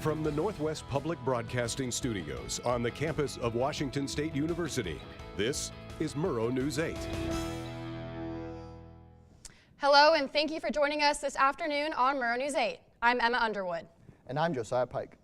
From the Northwest Public Broadcasting Studios on the campus of Washington State University, this is Murrow News 8. Hello, and thank you for joining us this afternoon on Murrow News 8. I'm Emma Underwood. And I'm Josiah Pike.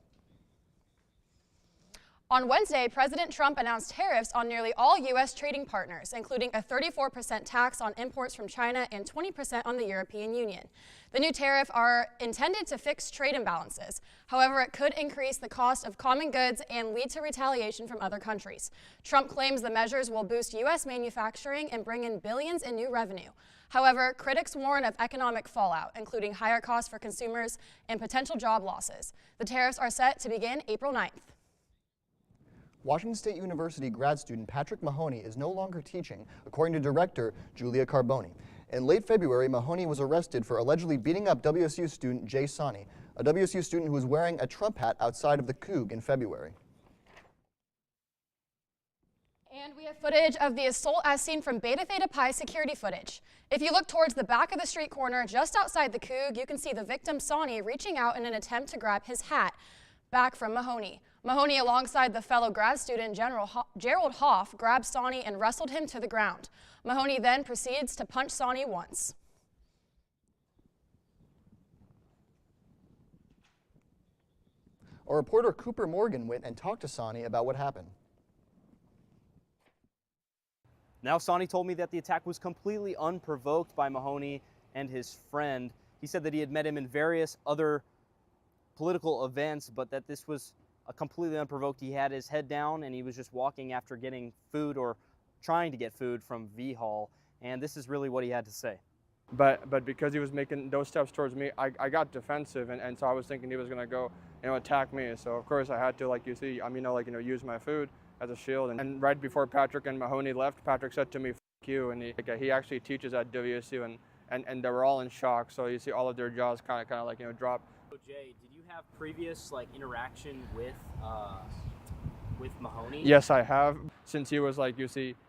On Wednesday, President Trump announced tariffs on nearly all U.S. trading partners, including a 34% tax on imports from China and 20% on the European Union. The new tariffs are intended to fix trade imbalances. However, it could increase the cost of common goods and lead to retaliation from other countries. Trump claims the measures will boost U.S. manufacturing and bring in billions in new revenue. However, critics warn of economic fallout, including higher costs for consumers and potential job losses. The tariffs are set to begin April 9th. Washington State University grad student Patrick Mahoney is no longer teaching, according to director Julia Carboni. In late February, Mahoney was arrested for allegedly beating up WSU student Jay Sani, a WSU student who was wearing a Trump hat outside of the Coug in February. And we have footage of the assault as seen from Beta Theta Pi security footage. If you look towards the back of the street corner just outside the Coug, you can see the victim Sani reaching out in an attempt to grab his hat back from Mahoney. Mahoney, alongside the fellow grad student Jarell Hoff, grabbed Sani and wrestled him to the ground. Mahoney then proceeds to punch Sani once. Our reporter Cooper Morgan went and talked to Sani about what happened. Now Sani told me that the attack was completely unprovoked by Mahoney and his friend. He said that he had met him in various other political events, but that this was completely unprovoked. He had his head down and he was just walking after getting food or trying to get food from V-Hall, and this is really what he had to say. But because he was making those steps towards me, I got defensive, and so I was thinking he was gonna go, attack me. So of course I had to, use my food as a shield. And right before Patrick and Mahoney left, Patrick said to me, "F you," and he actually teaches at WSU, and they were all in shock. So you see all of their jaws kind of drop. So Jay, did you have previous interaction with Mahoney? Yes, I have. Since he was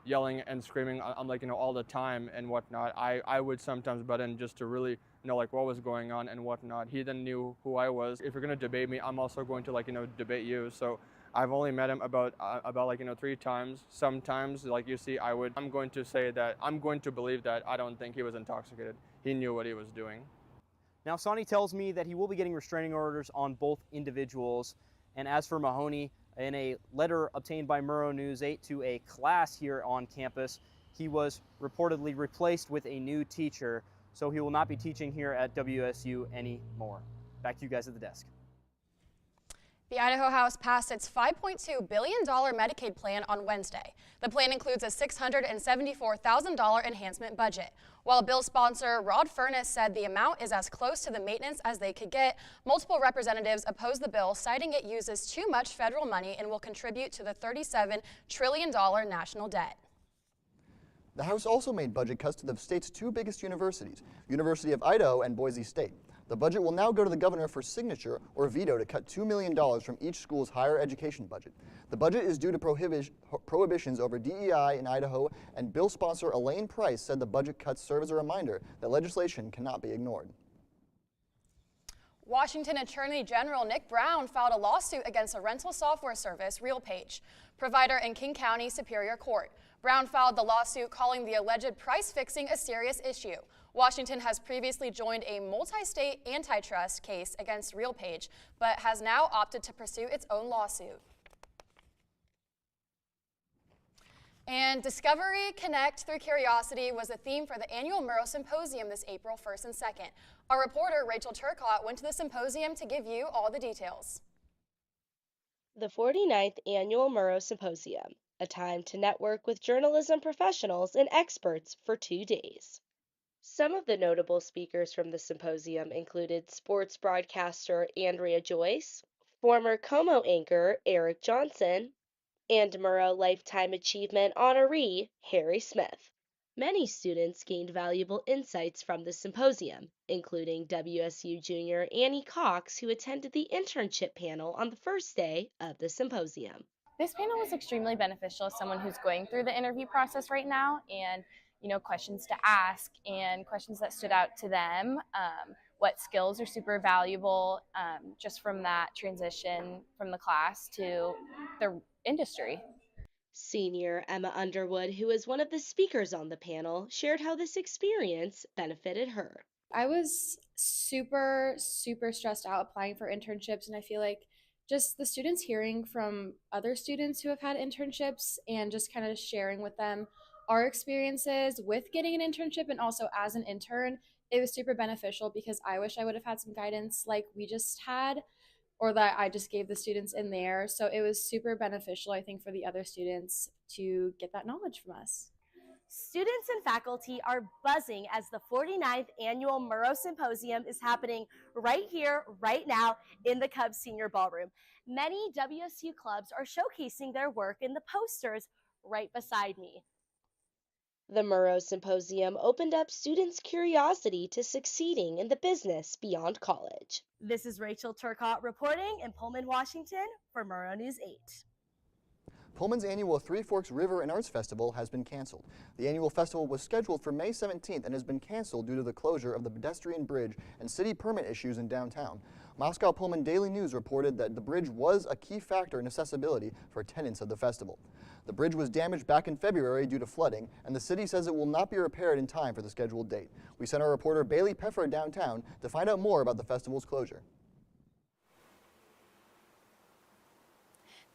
yelling and screaming all the time and whatnot, I would sometimes butt in just to really know what was going on and whatnot. He then knew who I was. If you're gonna debate me, I'm also going to debate you. So I've only met him about 3 times. Sometimes I'm going to say that I'm going to believe that I don't think he was intoxicated. He knew what he was doing. Now, Sani tells me that he will be getting restraining orders on both individuals. And as for Mahoney, in a letter obtained by Murrow News 8 to a class here on campus, he was reportedly replaced with a new teacher, so he will not be teaching here at WSU anymore. Back to you guys at the desk. The Idaho House passed its $5.2 billion Medicaid plan on Wednesday. The plan includes a $674,000 enhancement budget. While bill sponsor Rod Furness said the amount is as close to the maintenance as they could get, multiple representatives opposed the bill, citing it uses too much federal money and will contribute to the $37 trillion national debt. The House also made budget cuts to the state's 2 biggest universities, University of Idaho and Boise State. The budget will now go to the governor for signature or veto to cut $2 million from each school's higher education budget. The budget is due to prohibitions over DEI in Idaho, and bill sponsor Elaine Price said the budget cuts serve as a reminder that legislation cannot be ignored. Washington Attorney General Nick Brown filed a lawsuit against a rental software service, RealPage, provider in King County Superior Court. Brown filed the lawsuit calling the alleged price fixing a serious issue. Washington has previously joined a multi-state antitrust case against RealPage, but has now opted to pursue its own lawsuit. And Discovery Connect Through Curiosity was a theme for the annual Murrow Symposium this April 1st and 2nd. Our reporter, Rachel Turcott, went to the symposium to give you all the details. The 49th Annual Murrow Symposium, a time to network with journalism professionals and experts for 2 days. Some of the notable speakers from the symposium included sports broadcaster Andrea Joyce, former Como anchor Eric Johnson, and Murrow Lifetime Achievement honoree Harry Smith. Many students gained valuable insights from the symposium, including WSU junior Annie Cox, who attended the internship panel on the first day of the symposium. This panel was extremely beneficial as someone who's going through the interview process right now, and questions to ask and questions that stood out to them what skills are super valuable just from that transition from the class to the industry. Senior Emma Underwood, who was one of the speakers on the panel, shared how this experience benefited her. I was super stressed out applying for internships, and I feel like just the students hearing from other students who have had internships and just kind of sharing with them our experiences with getting an internship and also as an intern, it was super beneficial because I wish I would have had some guidance like we just had or that I just gave the students in there. So it was super beneficial, I think, for the other students to get that knowledge from us. Students and faculty are buzzing as the 49th Annual Murrow Symposium is happening right here, right now, in the Cubs Senior Ballroom. Many WSU clubs are showcasing their work in the posters right beside me. The Murrow Symposium opened up students' curiosity to succeeding in the business beyond college. This is Rachel Turcotte reporting in Pullman, Washington for Murrow News 8. Pullman's annual Three Forks River and Arts Festival has been canceled. The annual festival was scheduled for May 17th and has been canceled due to the closure of the pedestrian bridge and city permit issues in downtown. Moscow Pullman Daily News reported that the bridge was a key factor in accessibility for attendance of the festival. The bridge was damaged back in February due to flooding, and the city says it will not be repaired in time for the scheduled date. We sent our reporter Bailey Peffer downtown to find out more about the festival's closure.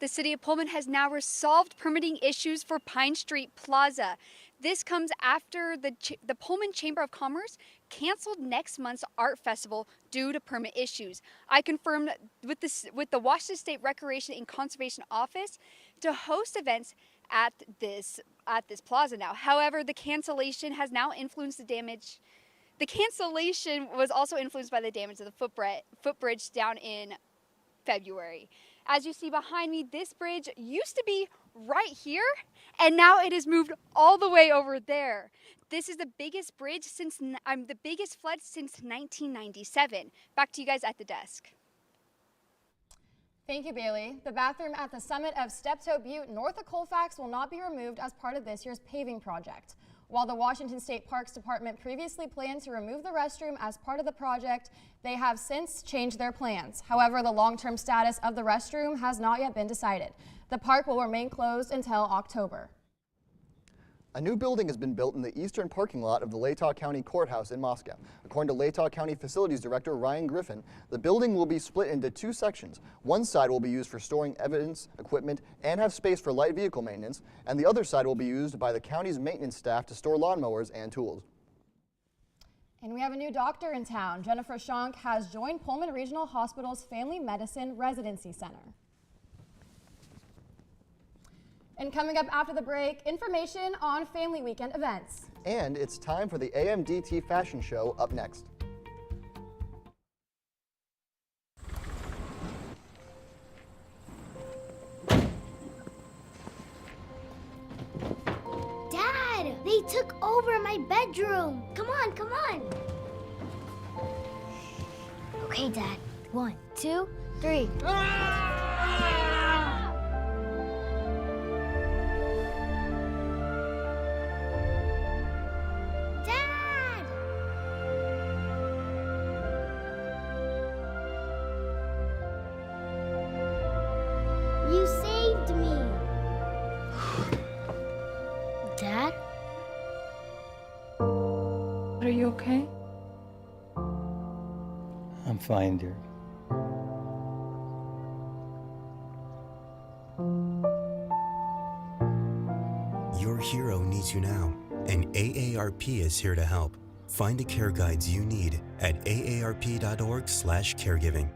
The City of Pullman has now resolved permitting issues for Pine Street Plaza. This comes after the Pullman Chamber of Commerce canceled next month's art festival due to permit issues. I confirmed with the Washington State Recreation and Conservation Office to host events at this plaza now. However, the cancellation has now influenced the damage. The cancellation was also influenced by the damage of the footbridge down in February. As you see behind me, this bridge used to be right here, and now it has moved all the way over there. This is the biggest bridge since the biggest flood since 1997. Back to you guys at the desk. Thank you, Bailey. The bathroom at the summit of Steptoe Butte north of Colfax will not be removed as part of this year's paving project. While the Washington State Parks Department previously planned to remove the restroom as part of the project, they have since changed their plans. However, the long-term status of the restroom has not yet been decided. The park will remain closed until October. A new building has been built in the eastern parking lot of the Latah County Courthouse in Moscow. According to Latah County Facilities Director Ryan Griffin, the building will be split into two sections. One side will be used for storing evidence, equipment, and have space for light vehicle maintenance, and the other side will be used by the county's maintenance staff to store lawnmowers and tools. And we have a new doctor in town. Jennifer Schonk has joined Pullman Regional Hospital's Family Medicine Residency Center. And coming up after the break, information on Family Weekend events. And it's time for the AMDT Fashion Show up next. Dad, they took over my bedroom. Come on, come on. Okay, Dad. 1, 2, 3. You saved me. Dad? Are you okay? I'm fine, dear. Your hero needs you now, and AARP is here to help. Find the care guides you need at aarp.org/caregiving.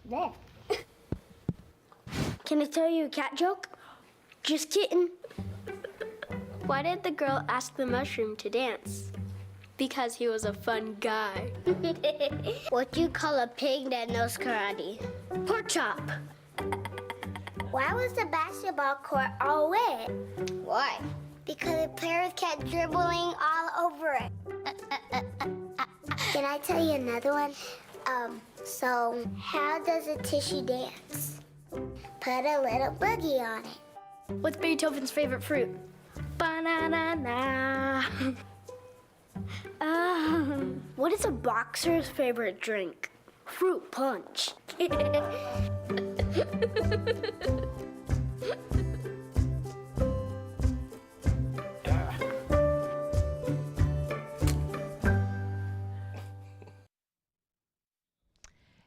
There. Can I tell you a cat joke? Just kidding. Why did the girl ask the mushroom to dance? Because he was a fun guy. What do you call a pig that knows karate? Pork chop. Why was the basketball court all wet? Why? Because the players kept dribbling all over it. Can I tell you another one? So how does a tissue dance? Put a little boogie on it. What's Beethoven's favorite fruit? Banana. What is a boxer's favorite drink? Fruit punch.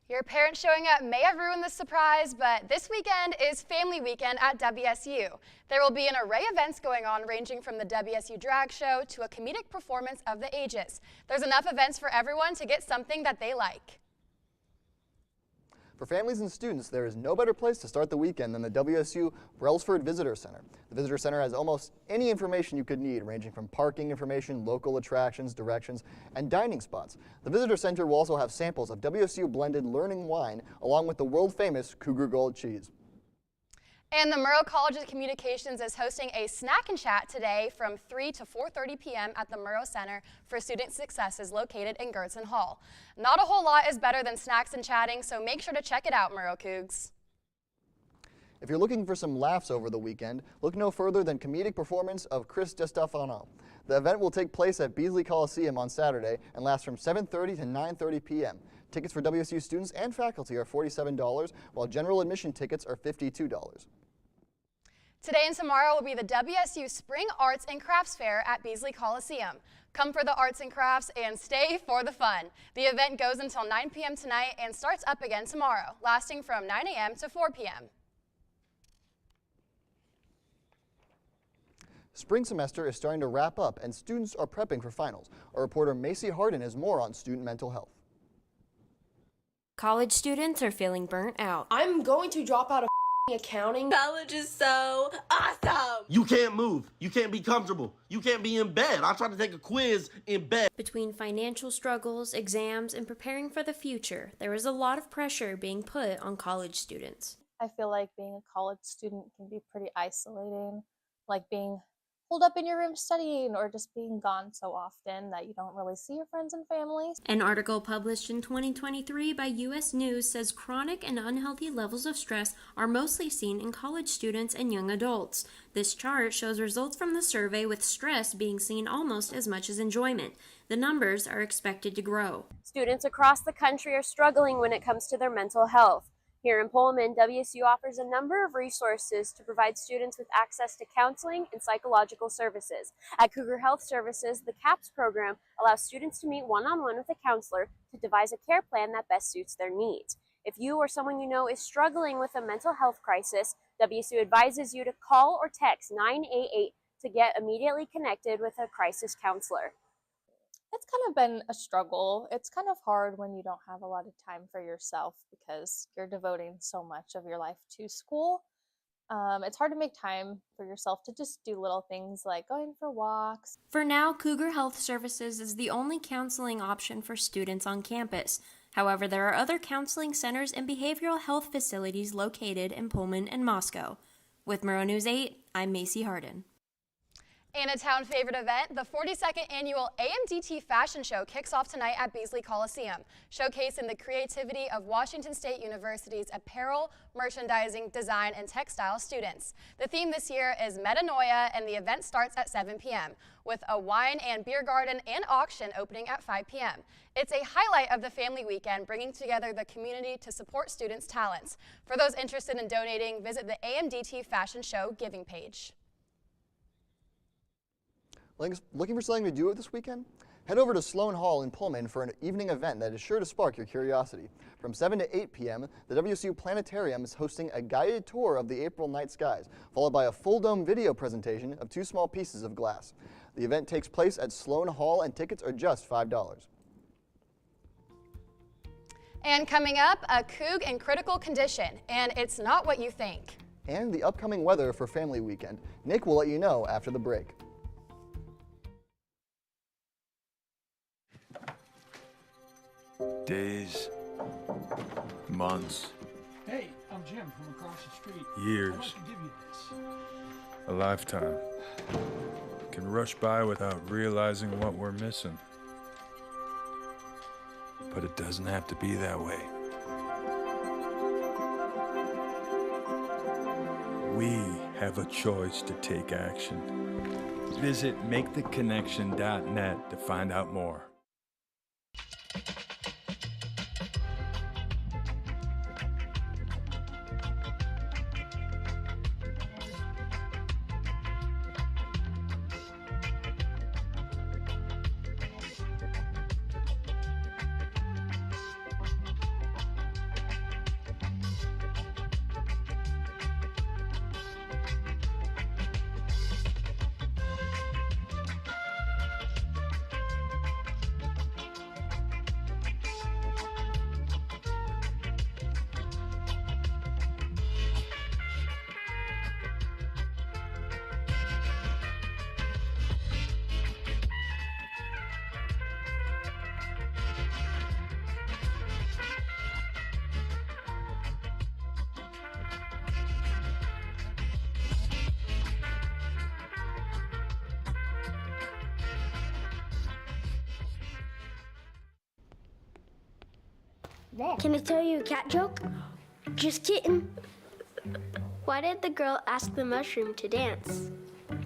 Your parents showing up may have ruined the surprise, but this weekend is Family Weekend at WSU. There will be an array of events going on ranging from the WSU Drag Show to a comedic performance of the ages. There's enough events for everyone to get something that they like. For families and students, there is no better place to start the weekend than the WSU Brailsford Visitor Center. The Visitor Center has almost any information you could need, ranging from parking information, local attractions, directions, and dining spots. The Visitor Center will also have samples of WSU blended learning wine, along with the world-famous Cougar Gold cheese. And the Murrow College of Communications is hosting a snack and chat today from 3 to 4:30 p.m. at the Murrow Center for Student Successes located in Gertson Hall. Not a whole lot is better than snacks and chatting, so make sure to check it out, Murrow Cougs. If you're looking for some laughs over the weekend, look no further than comedic performance of Chris DeStefano. The event will take place at Beasley Coliseum on Saturday and last from 7:30 to 9:30 p.m. Tickets for WSU students and faculty are $47, while general admission tickets are $52. Today and tomorrow will be the WSU Spring Arts and Crafts Fair at Beasley Coliseum. Come for the arts and crafts and stay for the fun. The event goes until 9 p.m. tonight and starts up again tomorrow, lasting from 9 a.m. to 4 p.m. Spring semester is starting to wrap up and students are prepping for finals. Our reporter Macy Harden has more on student mental health. College students are feeling burnt out. I'm going to drop out of accounting. College is so awesome. You can't move. You can't be comfortable. You can't be in bed. I tried to take a quiz in bed. Between financial struggles, exams, and preparing for the future, there is a lot of pressure being put on college students. I feel like being a college student can be pretty isolating, like being holed up in your room studying or just being gone so often that you don't really see your friends and family. An article published in 2023 by U.S. News says chronic and unhealthy levels of stress are mostly seen in college students and young adults. This chart shows results from the survey with stress being seen almost as much as enjoyment. The numbers are expected to grow. Students across the country are struggling when it comes to their mental health. Here in Pullman, WSU offers a number of resources to provide students with access to counseling and psychological services. At Cougar Health Services, the CAPS program allows students to meet one-on-one with a counselor to devise a care plan that best suits their needs. If you or someone you know is struggling with a mental health crisis, WSU advises you to call or text 988 to get immediately connected with a crisis counselor. It's kind of been a struggle. It's kind of hard when you don't have a lot of time for yourself because you're devoting so much of your life to school. It's hard to make time for yourself to just do little things like going for walks. For now, Cougar Health Services is the only counseling option for students on campus. However, there are other counseling centers and behavioral health facilities located in Pullman and Moscow. With Murrow News 8, I'm Macy Harden. And a town favorite event, the 42nd annual AMDT Fashion Show kicks off tonight at Beasley Coliseum, showcasing the creativity of Washington State University's apparel, merchandising, design, and textile students. The theme this year is Metanoia, and the event starts at 7 p.m., with a wine and beer garden and auction opening at 5 p.m. It's a highlight of the family weekend, bringing together the community to support students' talents. For those interested in donating, visit the AMDT Fashion Show giving page. Looking for something to do this weekend? Head over to Sloan Hall in Pullman for an evening event that is sure to spark your curiosity. From 7 to 8 p.m., the WSU Planetarium is hosting a guided tour of the April night skies, followed by a full-dome video presentation of 2 small pieces of glass. The event takes place at Sloan Hall and tickets are just $5. And coming up, a Coug in critical condition, and it's not what you think. And the upcoming weather for family weekend. Nick will let you know after the break. Days, months. Hey, I'm Jim from across the street. Years. I'd like to give you this. A lifetime. Can rush by without realizing what we're missing. But it doesn't have to be that way. We have a choice to take action. Visit maketheconnection.net to find out more. Can I tell you a cat joke? Just kidding. Why did the girl ask the mushroom to dance?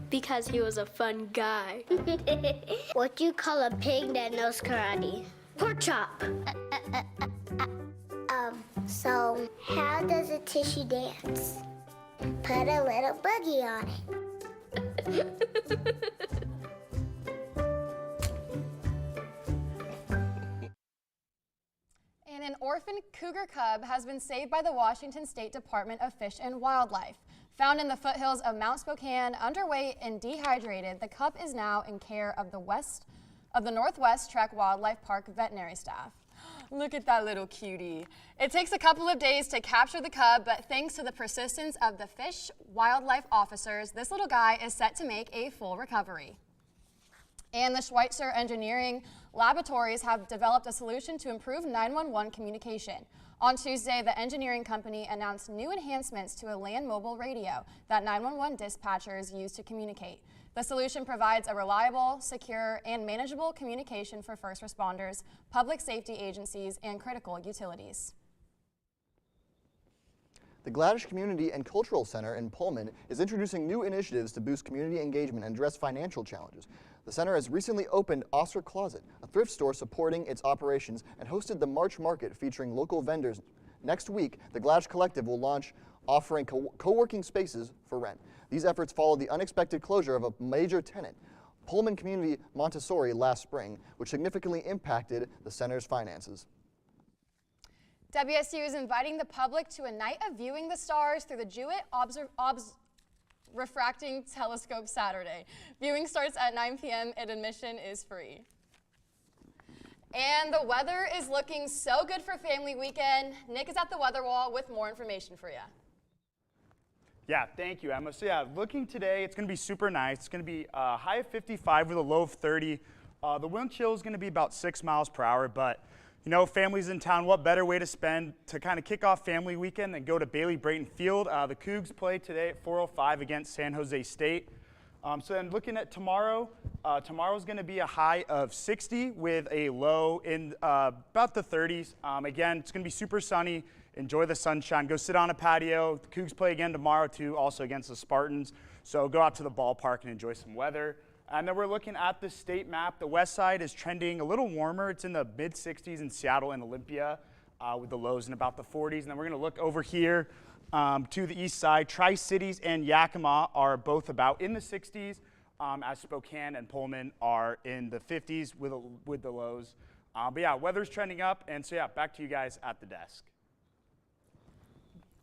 Because he was a fun guy. What do you call a pig that knows karate? Pork chop. So how does a tissue dance? Put a little boogie on it. And an orphan cougar cub has been saved by the Washington State Department of Fish and Wildlife. Found in the foothills of Mount Spokane, underweight and dehydrated, the cub is now in care of the Northwest Trek Wildlife Park veterinary staff. Look at that little cutie. It takes a couple of days to capture the cub, but thanks to the persistence of the fish wildlife officers, this little guy is set to make a full recovery. And the Schweitzer Engineering Laboratories have developed a solution to improve 911 communication. On Tuesday, the engineering company announced new enhancements to a land mobile radio that 911 dispatchers use to communicate. The solution provides a reliable, secure, and manageable communication for first responders, public safety agencies, and critical utilities. The Glasby Community and Cultural Center in Pullman is introducing new initiatives to boost community engagement and address financial challenges. The center has recently opened Oscar Closet, a thrift store supporting its operations, and hosted the March Market featuring local vendors. Next week, the Glasby Collective will launch offering co-working spaces for rent. These efforts follow the unexpected closure of a major tenant, Pullman Community Montessori, last spring, which significantly impacted the center's finances. WSU is inviting the public to a night of viewing the stars through the Jewett Refracting Telescope Saturday. Viewing starts at 9 p.m. and admission is free. And the weather is looking so good for family weekend. Nick is at the weather wall with more information for you. Yeah, thank you, Emma. So yeah, looking today, it's going to be super nice. It's going to be a high of 55 with a low of 30. The wind chill is going to be about 6 miles per hour, but you know, families in town, what better way to kind of kick off family weekend than go to Bailey Brayton Field. The Cougs play today at 4:05 against San Jose State. So then looking at tomorrow, tomorrow's going to be a high of 60 with a low in about the 30s. Again, it's going to be super sunny. Enjoy the sunshine. Go sit on a patio. The Cougs play again tomorrow too, also against the Spartans. So go out to the ballpark and enjoy some weather. And then we're looking at the state map. The west side is trending a little warmer. It's in the mid-60s in Seattle and Olympia with the lows in about the 40s. And then we're going to look over here to the east side. Tri-Cities and Yakima are both about in the 60s, as Spokane and Pullman are in the 50s with the lows. But yeah, weather's trending up. And so yeah, back to you guys at the desk.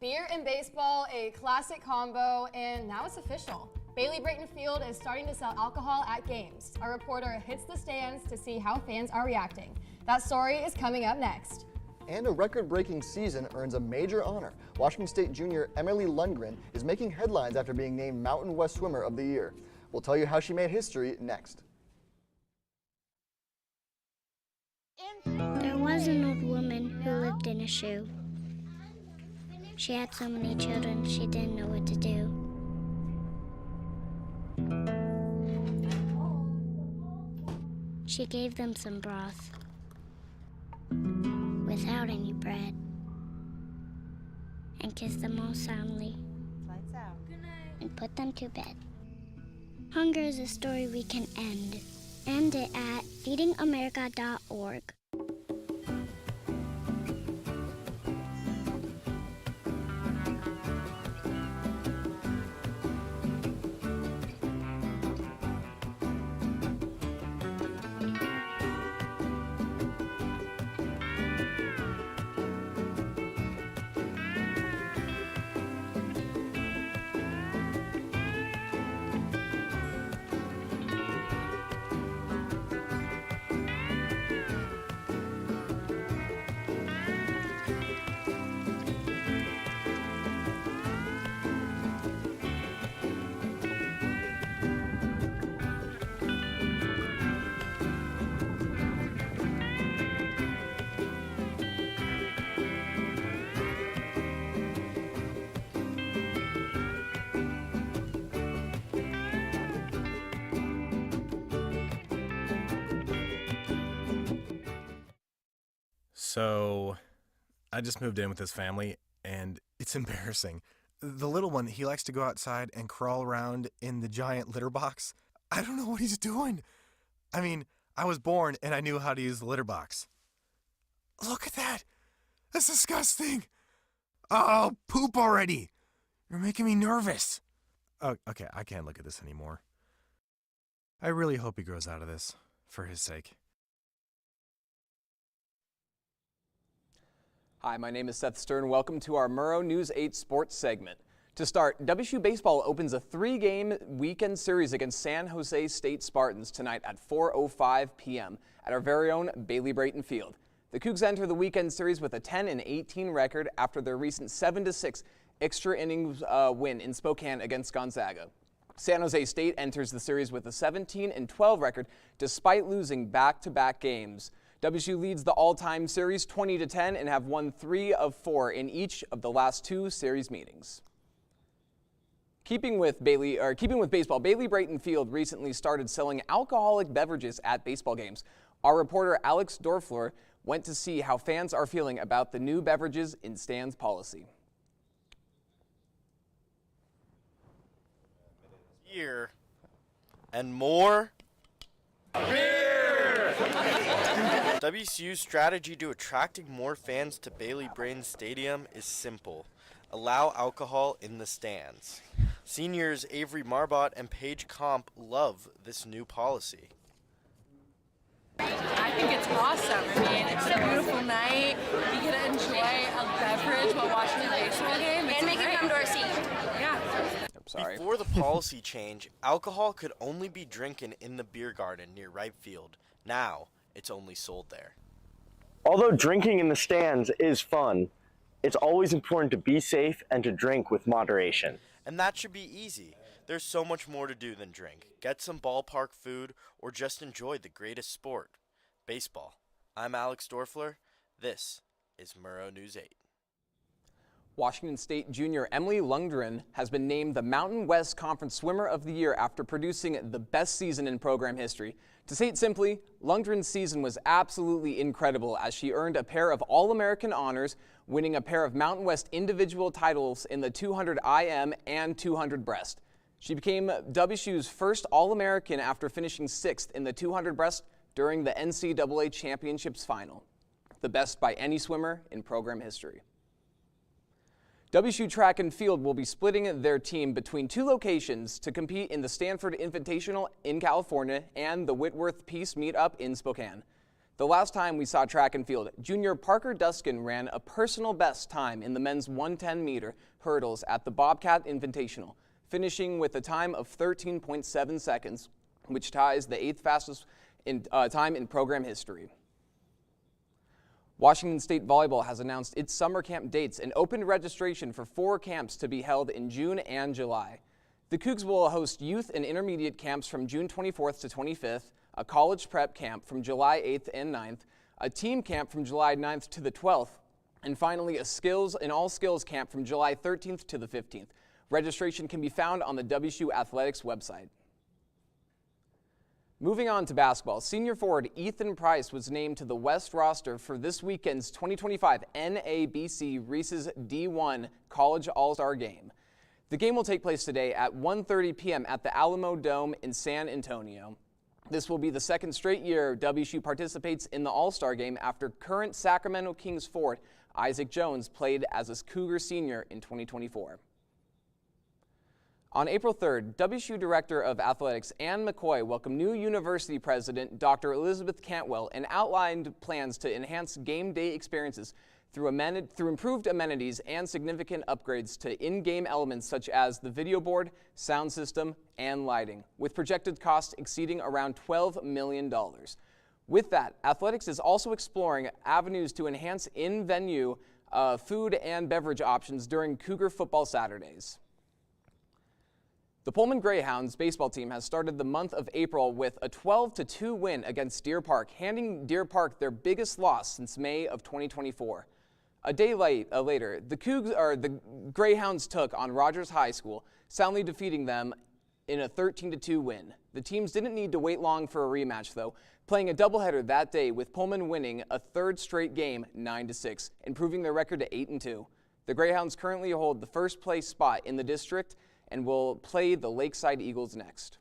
Beer and baseball, a classic combo, and now it's official. Bailey Brayton Field is starting to sell alcohol at games. Our reporter hits the stands to see how fans are reacting. That story is coming up next. And a record-breaking season earns a major honor. Washington State junior Emily Lundgren is making headlines after being named Mountain West Swimmer of the Year. We'll tell you how she made history next. There was an old woman who lived in a shoe. She had so many children, she didn't know what to do. She gave them some broth without any bread and kissed them all soundly and put them to bed. Hunger is a story we can end. End it at feedingamerica.org. So, I just moved in with this family, and it's embarrassing. The little one, he likes to go outside and crawl around in the giant litter box. I don't know what he's doing. I mean, I was born and I knew how to use the litter box. Look at that! That's disgusting! Oh, poop already! You're making me nervous. Oh, okay, I can't look at this anymore. I really hope he grows out of this, for his sake. Hi, my name is Seth Stern. Welcome to our Murrow News 8 sports segment. To start, WSU Baseball opens a 3-game weekend series against San Jose State Spartans tonight at 4:05 p.m. at our very own Bailey-Brayton Field. The Cougs enter the weekend series with a 10-18 record after their recent 7-6 extra innings win in Spokane against Gonzaga. San Jose State enters the series with a 17-12 record despite losing back-to-back games. WSU leads the all-time series 20-10 and have won 3 of 4 in each of the last 2 series meetings. Keeping with baseball, Bailey-Brayton Field recently started selling alcoholic beverages at baseball games. Our reporter Alex Dorfler went to see how fans are feeling about the new beverages in stands policy. Beer and more beer. WSU's strategy to attracting more fans to Bailey-Brayton Stadium is simple. Allow alcohol in the stands. Seniors Avery Marbot and Paige Comp love this new policy. I think it's awesome. I mean, it's a beautiful night. You get to enjoy a beverage while watching a baseball game. And make it come to our seat. Yeah. Before the policy change, alcohol could only be drinking in the beer garden near right field. Now, it's only sold there. Although drinking in the stands is fun, it's always important to be safe and to drink with moderation. And that should be easy. There's so much more to do than drink. Get some ballpark food or just enjoy the greatest sport, baseball. I'm Alex Dorfler. This is Murrow News 8. Washington State junior Emily Lundgren has been named the Mountain West Conference Swimmer of the Year after producing the best season in program history. To say it simply, Lundgren's season was absolutely incredible as she earned a pair of All-American honors, winning a pair of Mountain West individual titles in the 200 IM and 200 breast. She became WSU's first All-American after finishing 6th in the 200 breast during the NCAA Championships final, the best by any swimmer in program history. WSU Track and Field will be splitting their team between 2 locations to compete in the Stanford Invitational in California and the Whitworth Peace Meetup in Spokane. The last time we saw track and field, junior Parker Duskin ran a personal best time in the men's 110-meter hurdles at the Bobcat Invitational, finishing with a time of 13.7 seconds, which ties the 8th fastest time in program history. Washington State Volleyball has announced its summer camp dates and opened registration for 4 camps to be held in June and July. The Cougs will host youth and intermediate camps from June 24th to 25th, a college prep camp from July 8th and 9th, a team camp from July 9th to the 12th, and finally an all-skills camp from July 13th to the 15th. Registration can be found on the WSU Athletics website. Moving on to basketball, senior forward Ethan Price was named to the West roster for this weekend's 2025 NABC Reese's D1 College All-Star Game. The game will take place today at 1:30 p.m. at the Alamo Dome in San Antonio. This will be the second straight year WSU participates in the All-Star Game after current Sacramento Kings forward Isaac Jones played as a Cougar senior in 2024. On April 3rd, WSU Director of Athletics Ann McCoy welcomed new university president Dr. Elizabeth Cantwell and outlined plans to enhance game day experiences through improved amenities and significant upgrades to in-game elements such as the video board, sound system, and lighting, with projected costs exceeding around $12 million. With that, athletics is also exploring avenues to enhance in-venue food and beverage options during Cougar football Saturdays. The Pullman Greyhounds baseball team has started the month of April with a 12-2 win against Deer Park, handing Deer Park their biggest loss since May of 2024. A day later, the Greyhounds took on Rogers High School, soundly defeating them in a 13-2 win. The teams didn't need to wait long for a rematch, though, playing a doubleheader that day with Pullman winning a third straight game 9-6, improving their record to 8-2. The Greyhounds currently hold the first place spot in the district and will play the Lakeside Eagles next.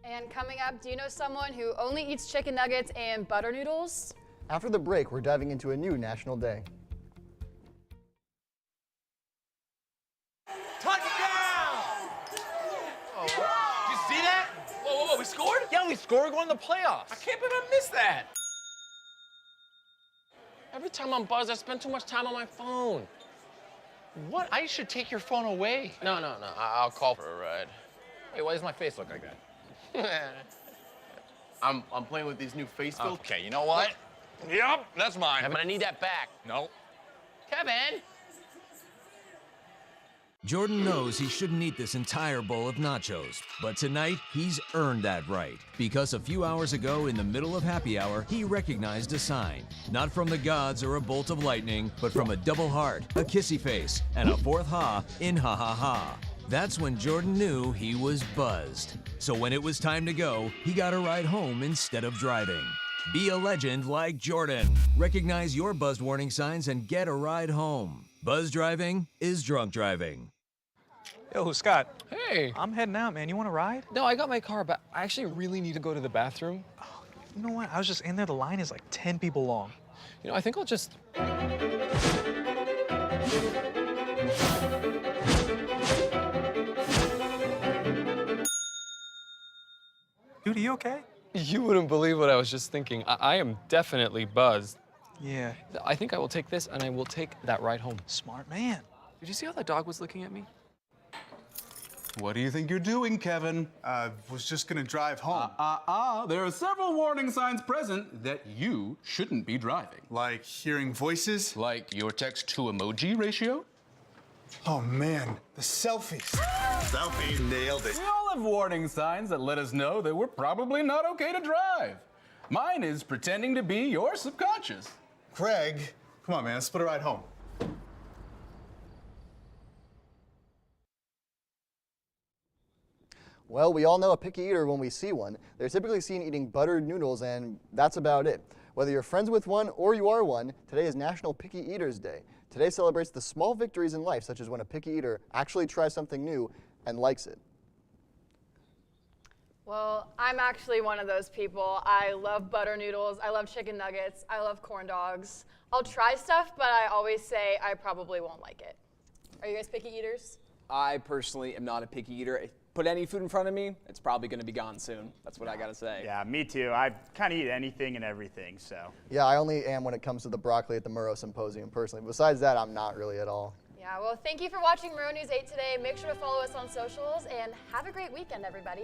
And coming up, do you know someone who only eats chicken nuggets and butter noodles? After the break, we're diving into a new national day. Touchdown! Oh, did you see that? Whoa, we scored? Yeah, we scored going to the playoffs. I can't believe I missed that. Every time I'm buzzed, I spend too much time on my phone. What? I should take your phone away. No, I'll call for a ride. Wait, why does my face look like that? I'm playing with these new face filters. Okay, you know what? Yep, that's mine. But I need that back. No. Kevin! Jordan knows he shouldn't eat this entire bowl of nachos, but tonight he's earned that right because a few hours ago in the middle of happy hour, he recognized a sign, not from the gods or a bolt of lightning, but from a double heart, a kissy face, and a fourth ha in ha ha ha. That's when Jordan knew he was buzzed. So when it was time to go, he got a ride home instead of driving. Be a legend like Jordan. Recognize your buzzed warning signs and get a ride home. Buzz driving is drunk driving. Yo, Scott. Hey. I'm heading out, man. You want to ride? No, I got my car, but I actually really need to go to the bathroom. Oh, you know what? I was just in there. The line is like 10 people long. You know, I think I'll just... Dude, are you okay? You wouldn't believe what I was just thinking. I am definitely buzzed. Yeah. I think I will take this, and I will take that ride home. Smart man. Did you see how that dog was looking at me? What do you think you're doing, Kevin? Was just gonna drive home. There are several warning signs present that you shouldn't be driving. Like hearing voices? Like your text-to-emoji ratio? Oh man, the selfies. Selfie, nailed it. We all have warning signs that let us know that we're probably not okay to drive. Mine is pretending to be your subconscious. Craig, come on man, let's split a ride home. Well, we all know a picky eater when we see one. They're typically seen eating buttered noodles, and that's about it. Whether you're friends with one or you are one, today is National Picky Eaters Day. Today celebrates the small victories in life, such as when a picky eater actually tries something new and likes it. Well, I'm actually one of those people. I love butter noodles, I love chicken nuggets, I love corn dogs. I'll try stuff, but I always say I probably won't like it. Are you guys picky eaters? I personally am not a picky eater. Put any food in front of me, it's probably going to be gone soon. That's what I got to say. Yeah, me too. I kind of eat anything and everything, so. Yeah, I only am when it comes to the broccoli at the Murrow Symposium, personally. Besides that, I'm not really at all. Yeah, well, thank you for watching Murrow News 8 today. Make sure to follow us on socials, and have a great weekend, everybody.